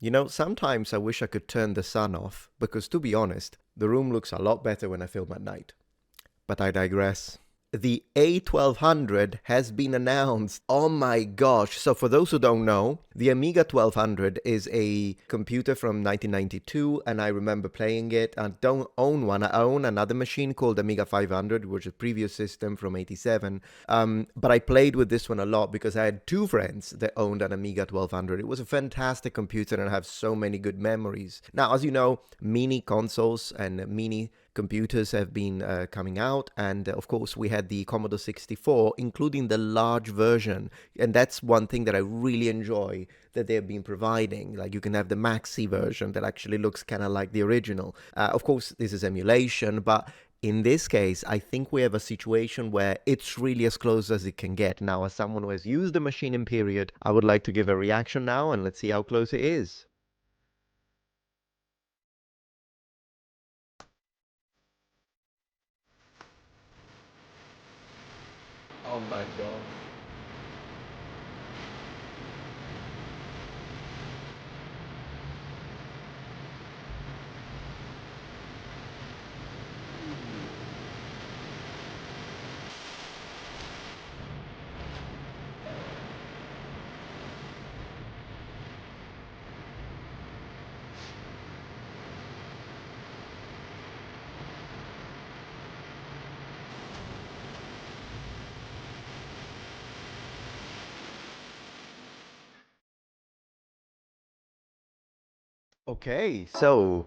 You know, sometimes I wish I could turn the sun off, because to be honest, the room looks a lot better when I film at night. But I digress. The A1200 has been announced. Oh my gosh. So for those who don't know, the Amiga 1200 is a computer from 1992, and I remember playing it. I don't own one. I own another machine called Amiga 500, which is a previous system from 87. But I played with this one a lot because I had two friends that owned an Amiga 1200. It was a fantastic computer, and I have so many good memories. Now, as you know, mini consoles and mini computers have been coming out, and of course we had the Commodore 64, including the large version, and that's one thing that I really enjoy that they've been providing. Like, you can have the maxi version that actually looks kind of like the original. Of course, this is emulation, but in this case, I think we have a situation where it's really as close as it can get. Now, as someone who has used the machine in period, I would like to give a reaction now, and let's see how close it is. Oh my god. Okay, so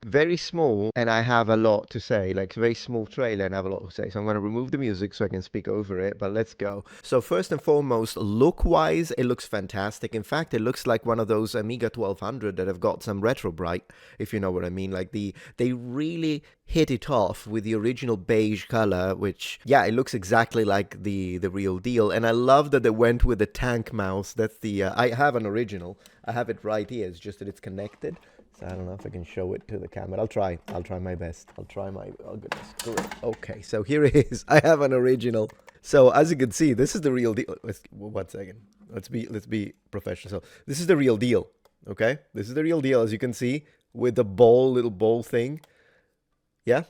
very small, and I have a lot to say, like very small trailer, and I have a lot to say. So I'm going to remove the music so I can speak over it, but let's go. So first and foremost, look-wise, it looks fantastic. In fact, it looks like one of those Amiga 1200 that have got some retro bright, if you know what I mean. Like they really hit it off with the original beige color, which, yeah, it looks exactly like the real deal. And I love that they went with the tank mouse. That's the, I have an original. I have it right here. It's just that it's connected. I don't know if I can show it to the camera. I'll try. I'll try my best. I'll try my... Oh, goodness. Good. Okay, so here it is. I have an original. So as you can see, this is the real deal. One second. Let's be professional. So this is the real deal. Okay? This is the real deal, as you can see, with the little ball thing. Yeah?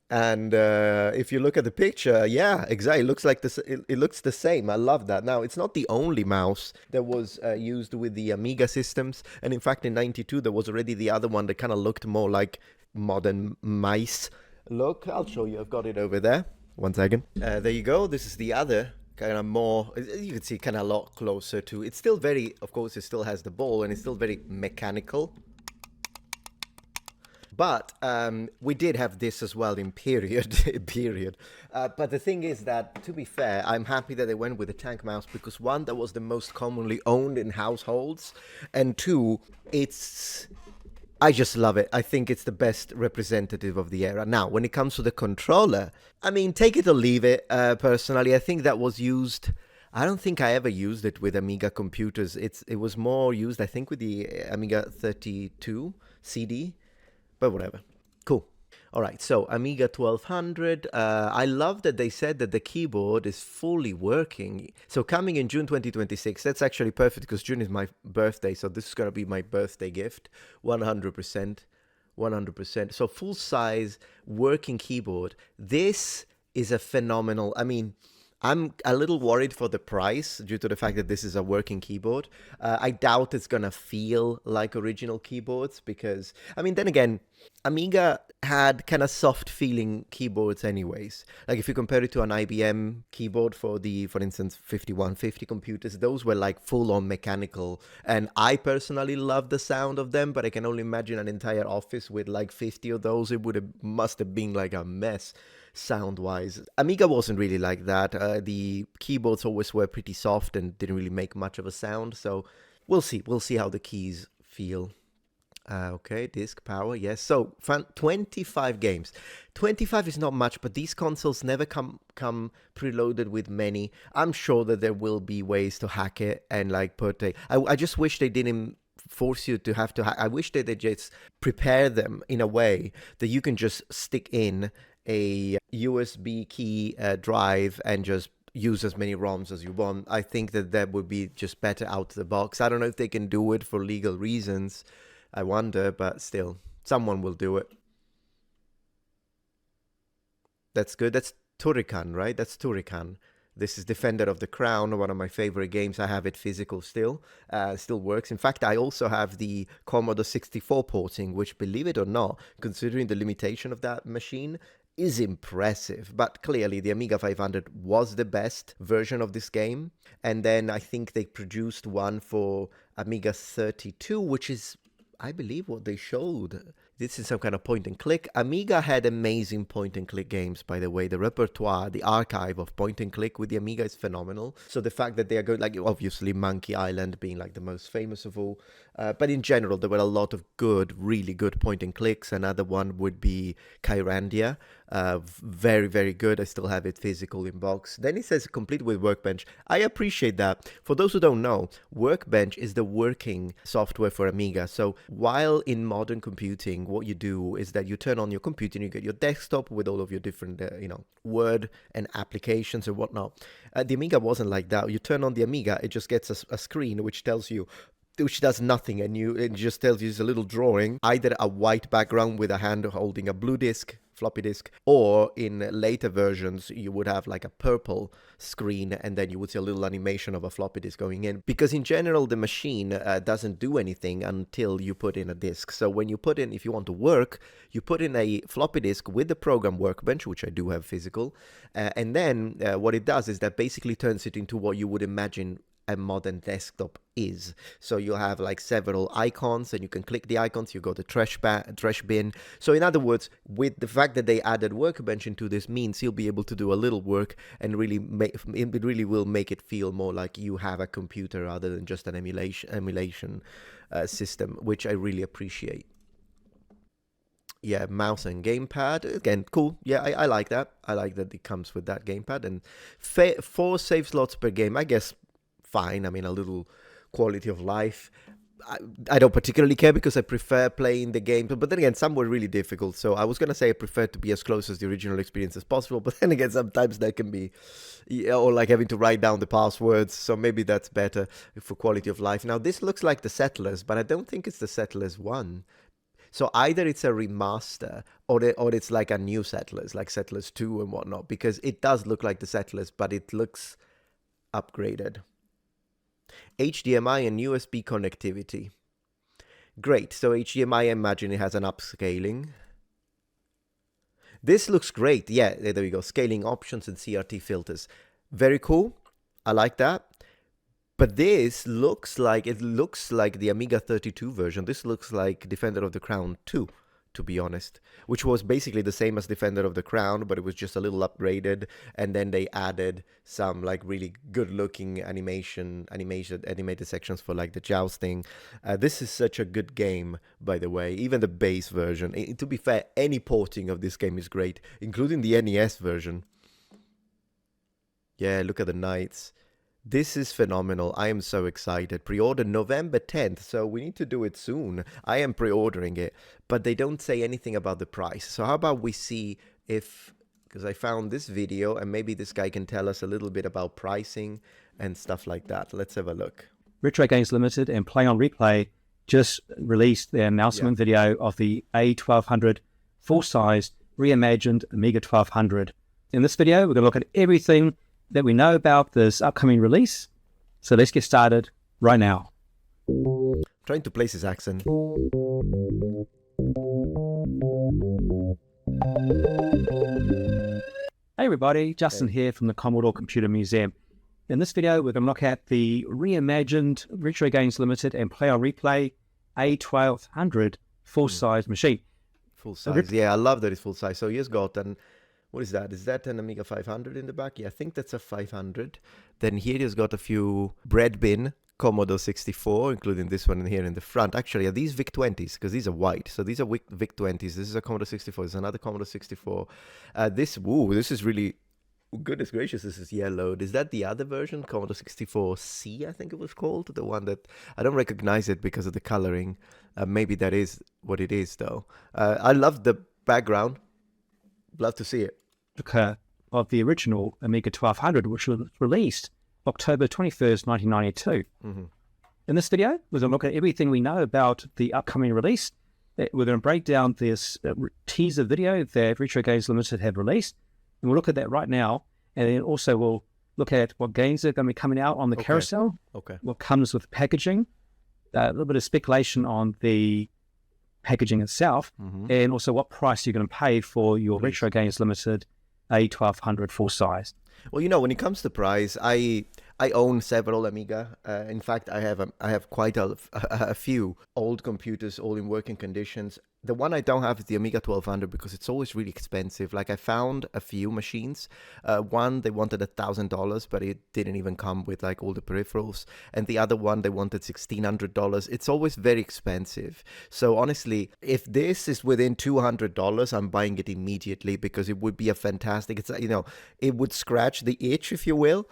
And if you look at the picture, yeah, exactly. It looks like this. It looks the same. I love that. Now, it's not the only mouse that was used with the Amiga systems. And in fact, in '92, there was already the other one that kind of looked more like modern mice. Look, I'll show you. I've got it over there. One second. There you go. This is the other kind of more, you can see, kind of a lot closer to. It's still very, of course, it still has the ball, and it's still very mechanical. But we did have this as well in period. period. But the thing is that, to be fair, I'm happy that they went with the tank mouse because, one, that was the most commonly owned in households, and two, I just love it. I think it's the best representative of the era. Now, when it comes to the controller, I mean, take it or leave it. Personally, I think that was used. I don't think I ever used it with Amiga computers. It was more used, I think, with the Amiga 32 CD. But whatever. Cool. All right, so Amiga 1200. I love that they said that the keyboard is fully working. So coming in June 2026, that's actually perfect because June is my birthday. So this is going to be my birthday gift. 100%. 100%. So full size working keyboard. This is a phenomenal. I mean, I'm a little worried for the price due to the fact that this is a working keyboard. I doubt it's gonna feel like original keyboards because, I mean, then again, Amiga had kind of soft feeling keyboards anyways. Like if you compare it to an IBM keyboard for instance, 5150 computers, those were like full on mechanical. And I personally love the sound of them, but I can only imagine an entire office with like 50 of those. Must have been like a mess sound wise. Amiga wasn't really like that. The keyboards always were pretty soft and didn't really make much of a sound. So we'll see. We'll see how the keys feel. Okay, disk power, yes. So 25 games. 25 is not much, but these consoles never come preloaded with many. I'm sure that there will be ways to hack it and like put a. I just wish they didn't force you to have to hack. I wish that they just prepare them in a way that you can just stick in a USB key drive and just use as many ROMs as you want. I think that would be just better out of the box. I don't know if they can do it for legal reasons. I wonder, but still, someone will do it. That's good. That's Turrican, right? That's Turrican. This is Defender of the Crown, one of my favorite games. I have it physical still. Still works. In fact, I also have the Commodore 64 porting, which, believe it or not, considering the limitation of that machine, is impressive. But clearly, the Amiga 500 was the best version of this game. And then I think they produced one for Amiga 32, which is, I believe, what they showed. This is some kind of point and click. Amiga had amazing point and click games, by the way. The repertoire, the archive of point and click with the Amiga is phenomenal. So the fact that they are going, like, obviously Monkey Island being like the most famous of all. But in general, there were a lot of good, really good point and clicks. Another one would be Kyrandia. Very, very good. I still have it physical in box. Then it says complete with Workbench. I appreciate that. For those who don't know, Workbench is the working software for Amiga. So while in modern computing, what you do is that you turn on your computer and you get your desktop with all of your different, Word and applications and whatnot. The Amiga wasn't like that. You turn on the Amiga, it just gets a screen which tells you, which does nothing, and it just tells you it's a little drawing, either a white background with a hand holding a blue disk, floppy disk, or in later versions you would have like a purple screen and then you would see a little animation of a floppy disk going in, because in general the machine doesn't do anything until you put in a disk. So when you put in, if you want to work, you put in a floppy disk with the program Workbench, which I do have physical, and then what it does is that basically turns it into what you would imagine a modern desktop is. So you'll have like several icons and you can click the icons, you go to trash bin. So in other words, with the fact that they added Workbench into this means you'll be able to do a little work and it really will make it feel more like you have a computer rather than just an emulation system, which I really appreciate. Yeah, mouse and gamepad. Again, cool. Yeah, I like that. I like that it comes with that gamepad. And 4 save slots per game, I guess fine. I mean, a little quality of life. I don't particularly care because I prefer playing the game, but then again, some were really difficult. So I was going to say I prefer to be as close as the original experience as possible, but then again, sometimes that can be, or like having to write down the passwords. So maybe that's better for quality of life. Now, this looks like the Settlers, but I don't think it's the Settlers 1. So either it's a remaster or it's like a new Settlers, like Settlers 2 and whatnot, because it does look like the Settlers, but it looks upgraded. HDMI and USB connectivity. Great. So HDMI, I imagine it has an upscaling. This looks great. Yeah, there we go. Scaling options and CRT filters. Very cool. I like that. But this looks like the Amiga 32 version. This looks like Defender of the Crown 2, to be honest, which was basically the same as Defender of the Crown, but it was just a little upgraded, and then they added some like really good-looking animated sections for like the jousting. This is such a good game, by the way. Even the base version. To be fair, any porting of this game is great, including the NES version. Yeah, look at the knights. This is phenomenal. I am so excited. Pre-order November 10th, so we need to do it soon. I am pre-ordering it, but they don't say anything about the price. So how about we see if, because I found this video and maybe this guy can tell us a little bit about pricing and stuff like that. Let's have a look. Retro Games Limited and Play on Replay just released their announcement video of the A1200 full-size reimagined Amiga 1200. In this video, we're going to look at everything that we know about this upcoming release. So let's get started right now. Trying to place his accent. Hey everybody, Justin here from the Commodore Computer Museum. In this video, we're going to look at the reimagined Retro Games Limited and Play on Replay A1200 full-size machine. Full size, yeah, I love that it's full size. So he's got an, what is that? Is that an Amiga 500 in the back? Yeah, I think that's a 500. Then here he's got a few bread bin Commodore 64, including this one here in the front. Actually, are these VIC-20s? Because these are white. So these are VIC-20s. This is a Commodore 64. There's another Commodore 64. This is really, goodness gracious, this is yellowed. Is that the other version? Commodore 64C, I think it was called. The one that, I don't recognize it because of the coloring. Maybe that is what it is, though. I love the background. Love to see it. Okay. of the original Amiga 1200, which was released October 21st, 1992. In this video, we're going to look at everything we know about the upcoming release. We're going to break down this teaser video that Retro Games Limited have released, and we'll look at that right now. And then also we'll look at what games are going to be coming out on the carousel, what comes with packaging, a little bit of speculation on the packaging itself, and also what price you're going to pay for your Retro Games Limited A1200 full size. Well, you know, when it comes to price, I own several Amiga. In fact, I have quite a few old computers, all in working conditions. The one I don't have is the Amiga 1200 because it's always really expensive. Like, I found a few machines. One, they wanted $1,000, but it didn't even come with like all the peripherals. And the other one, they wanted $1,600. It's always very expensive. So honestly, if this is within $200, I'm buying it immediately because it would be a fantastic. It's, you know, it would scratch the itch, if you will,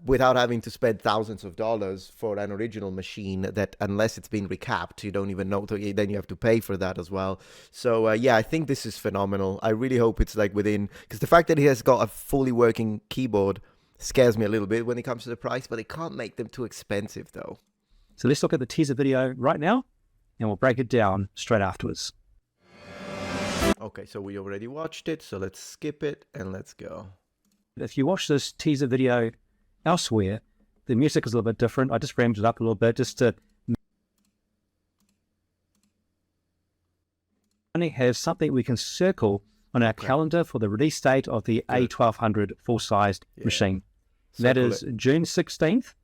without having to spend thousands of dollars for an original machine that, unless it's been recapped, you don't even know. Then you have to pay for that as well. So yeah, I think this is phenomenal. I really hope it's like within, because the fact that it has got a fully working keyboard scares me a little bit when it comes to the price, but they can't make them too expensive though. So let's look at the teaser video right now, and we'll break it down straight afterwards. Okay, so we already watched it, so let's skip it and let's go. If you watch this teaser video elsewhere, the music is a little bit different. I just ramped it up a little bit just to have something we can circle on our calendar for the release date of the A1200 full-sized machine. That is June 16th,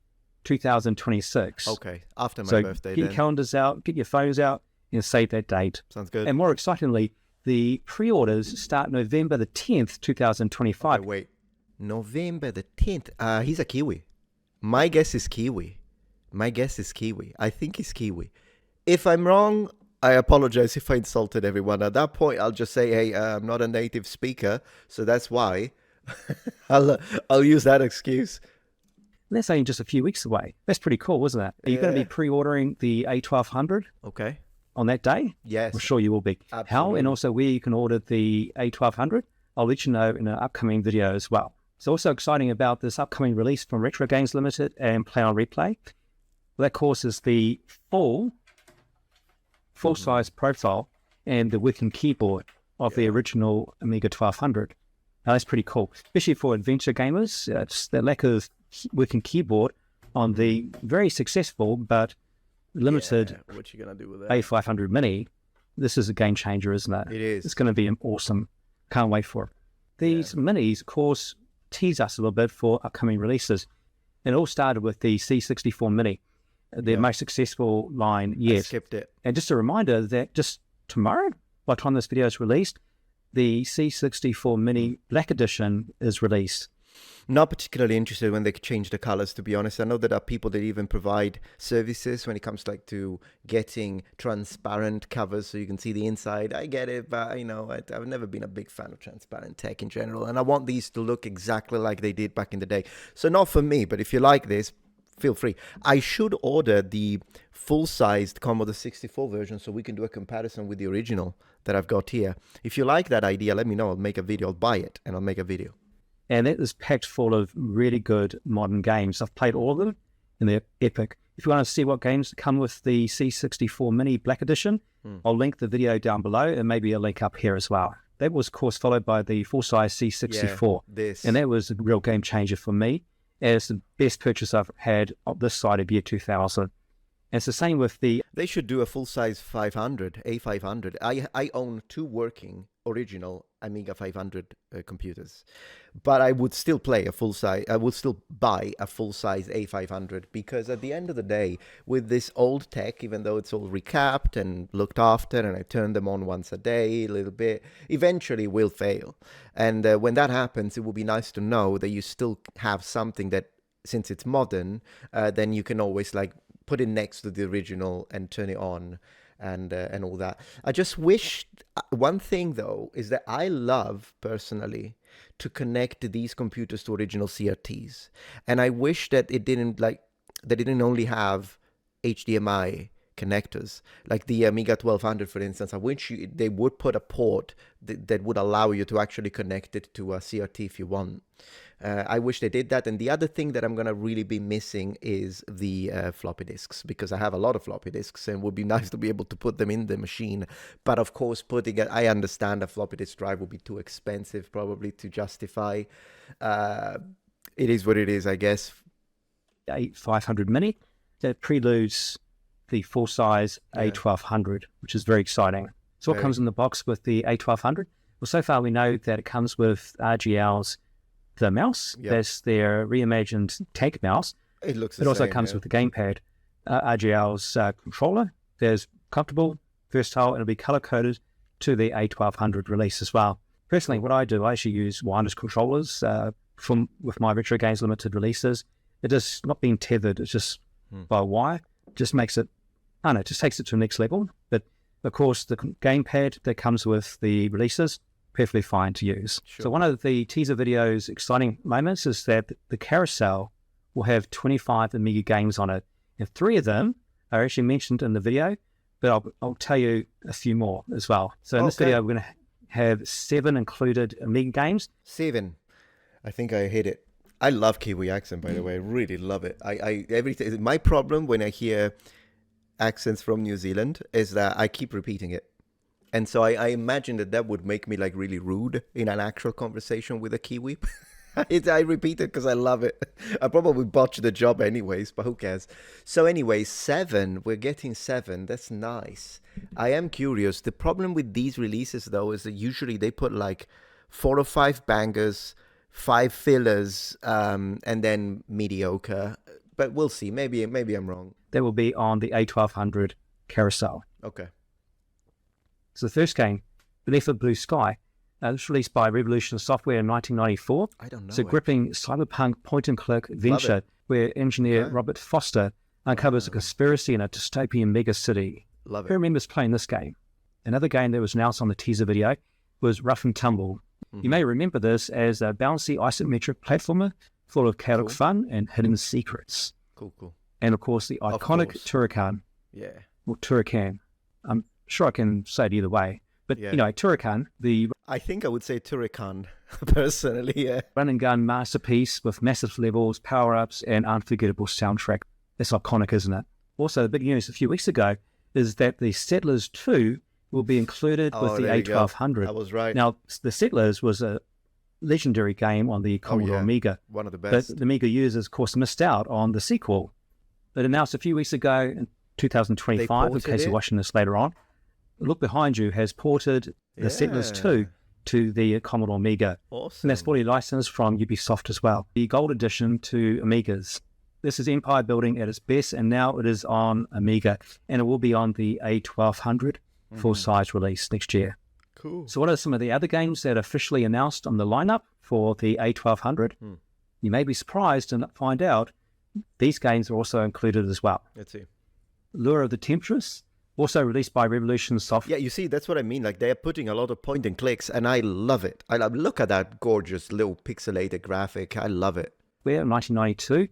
2026. Okay, after my birthday. So get your calendars out, get your phones out, and save that date. Sounds good. And more excitingly, the pre-orders start November the 10th, 2025. Okay, wait, November the 10th. He's a Kiwi. My guess is Kiwi. I think he's Kiwi. If I'm wrong, I apologize if I insulted everyone. At that point, I'll just say, hey, I'm not a native speaker, so that's why. I'll use that excuse. That's only just a few weeks away. That's pretty cool, isn't it? Are you going to be pre-ordering the A1200? Okay. On that day? Yes. I'm sure you will be. Absolutely. How and also where you can order the A1200, I'll let you know in an upcoming video as well. So also exciting about this upcoming release from Retro Games Limited and Play on Replay. Well, that course is the full-size profile and the working keyboard of the original Amiga 1200. Now, that's pretty cool, especially for adventure gamers. It's the lack of working keyboard on the very successful but limited what you gonna do with that? A500 Mini. This is a game changer, isn't it? It is. It's going to be awesome. Can't wait for it. These minis, of course, tease us a little bit for upcoming releases. It all started with the C64 Mini, their most successful line yet. I skipped it. And just a reminder that just tomorrow, by the time this video is released, the C64 Mini Black Edition is released. Not particularly interested when they change the colors, to be honest. I know that there are people that even provide services when it comes to getting transparent covers so you can see the inside. I get it, but you know, I've never been a big fan of transparent tech in general, and I want these to look exactly like they did back in the day. So not for me, but if you like this, feel free. I should order the full-sized Commodore 64 version so we can do a comparison with the original that I've got here. If you like that idea, let me know. I'll make a video. I'll buy it and I'll make a video. And that is packed full of really good modern games. I've played all of them, and they're epic. If you want to see what games come with the C64 Mini Black Edition, I'll link the video down below, and maybe a link up here as well. That was, of course, followed by the full-size C64. And that was a real game changer for me. And it's the best purchase I've had on this side of year 2000. And it's the same with the... They should do a full-size 500, A500. I own two working original Amiga 500 computers, but I would still play a full-size, I would still buy a full-size A500 because at the end of the day, with this old tech, even though it's all recapped and looked after and I turn them on once a day, a little bit, eventually will fail. And when that happens, it will be nice to know that you still have something that, since it's modern, then you can always like put it next to the original and turn it on and all that. I just wish, one thing though, is that I love personally to connect these computers to original CRTs. And I wish that it didn't only have HDMI connectors. Like the Amiga 1200, for instance, I wish they would put a port that would allow you to actually connect it to a CRT if you want. I wish they did that. And the other thing that I'm going to really be missing is the floppy disks, because I have a lot of floppy disks and it would be nice to be able to put them in the machine. But of course, I understand a floppy disk drive would be too expensive probably to justify. It is what it is, I guess. A500 mini that preludes the full-size A1200, which is very exciting. So what comes in the box with the A1200? Well, so far we know that it comes with RGL's the mouse. That's their reimagined tank mouse. It looks the It also same, comes with the gamepad. RGL's controller. There's comfortable, versatile, and it'll be color-coded to the A1200 release as well. Personally, what I do, I actually use wireless controllers with my Retro Games Limited releases. It is not being tethered, it's just by wire. Just makes it, I don't know, it just takes it to the next level. But of course, the gamepad that comes with the releases, perfectly fine to use. Sure. So one of the teaser video's exciting moments is that the carousel will have 25 Amiga games on it. And 3 of them are actually mentioned in the video, but I'll tell you a few more as well. So in this video, we're going to have 7 included Amiga games. 7. I think I hit it. I love Kiwi accent, by the way. I really love it. Everything. My problem when I hear accents from New Zealand is that I keep repeating it. And so I imagine that would make me like really rude in an actual conversation with a Kiwi. I repeat it because I love it. I probably botch the job anyways, but who cares? So anyway, 7. We're getting 7. That's nice. I am curious. The problem with these releases, though, is that usually they put like 4 or 5 bangers, 5 fillers, and then mediocre. But we'll see. Maybe I'm wrong. That will be on the A1200 carousel. Okay. So the first game, Beneath a Blue Sky, it was released by Revolution Software in 1994. I don't know. It's a gripping cyberpunk point-and-click adventure where engineer Robert Foster uncovers a conspiracy in a dystopian mega city. Love it. Who remembers playing this game? Another game that was announced on the teaser video was Rough and Tumble. You may remember this as a bouncy isometric platformer full of chaotic fun and hidden secrets. Cool. And of course, the iconic Turrican. Yeah. Or Turrican. I'm sure I can say it either way. But, you know, Turrican, the... I think I would say Turrican, personally, yeah. Run and gun masterpiece with massive levels, power-ups, and unforgettable soundtrack. That's iconic, isn't it? Also, the big news a few weeks ago is that the Settlers 2 will be included with the A1200. I was right. Now, the Settlers was a legendary game on the Commodore Amiga. One of the best. But the Amiga users, of course, missed out on the sequel. It announced a few weeks ago in 2025, in case you're watching this later on. Look Behind You has ported the Settlers 2 to the Commodore Amiga. Awesome. And that's fully licensed from Ubisoft as well. The Gold Edition to Amigas. This is empire building at its best, and now it is on Amiga, and it will be on the A1200 full-size release next year. Cool. So what are some of the other games that are officially announced on the lineup for the A1200? You may be surprised and find out these games are also included as well. Let's see. Lure of the Temptress, also released by Revolution Software. Yeah, you see, that's what I mean. Like, they're putting a lot of point and clicks, and I love it. Look at that gorgeous little pixelated graphic. I love it. In 1992.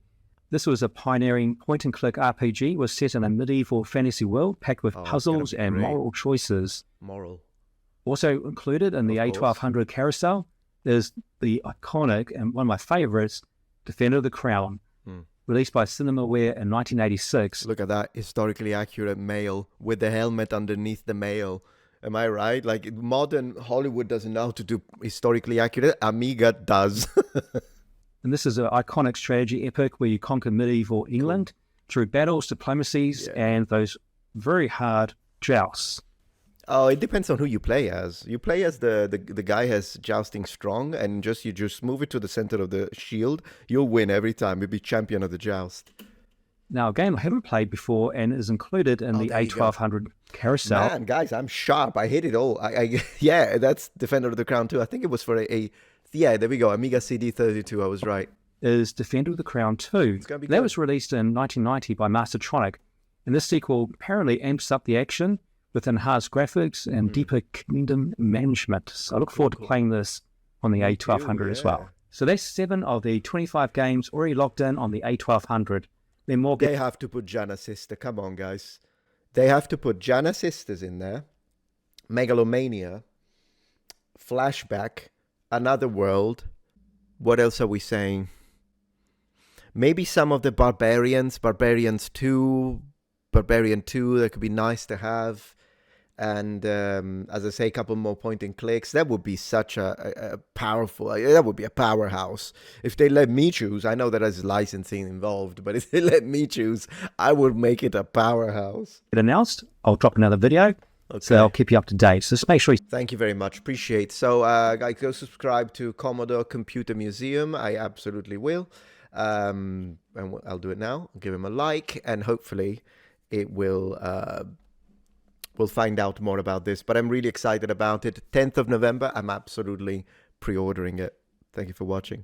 This was a pioneering point-and-click RPG, was set in a medieval fantasy world packed with puzzles and moral choices. Also included in the A1200 carousel is the iconic and one of my favorites, Defender of the Crown, released by Cinemaware in 1986. Look at that historically accurate male with the helmet underneath the mail. Am I right? Like, modern Hollywood doesn't know how to do historically accurate. Amiga does. And this is an iconic strategy epic where you conquer medieval England through battles, diplomacies, and those very hard jousts. Oh, it depends on who you play as. You play as the guy has jousting strong, and you just move it to the center of the shield. You'll win every time. You'll be champion of the joust. Now, a game I haven't played before and is included in the A1200 carousel. Man, guys, I'm sharp. I hit it all. Yeah, that's Defender of the Crown too. I think it was for yeah, there we go. Amiga CD32. I was right. Is Defender of the Crown 2. That was released in 1990 by Mastertronic. And this sequel apparently amps up the action with enhanced graphics and deeper kingdom management. So I look forward to playing this on the A1200 as well. So that's 7 of the 25 games already logged in on the A1200. They have to put Jana Sister. Come on, guys. They have to put Jana Sisters in there, Megalomania, Flashback, Another World. What else are we saying? Maybe some of the Barbarians 2, Barbarian 2, that could be nice to have. And as I say, a couple more point and clicks. That would be such a powerful, that would be a powerhouse. If they let me choose, I know that there's licensing involved, but if they let me choose, I would make it a powerhouse. It announced, I'll drop another video. Okay. So I'll keep you up to date. So just make sure you... Thank you very much. Appreciate. So guys, go subscribe to Commodore Computer Museum. I absolutely will. And I'll do it now. I'll give him a like, and hopefully it will... we'll find out more about this. But I'm really excited about it. 10th of November, I'm absolutely pre-ordering it. Thank you for watching.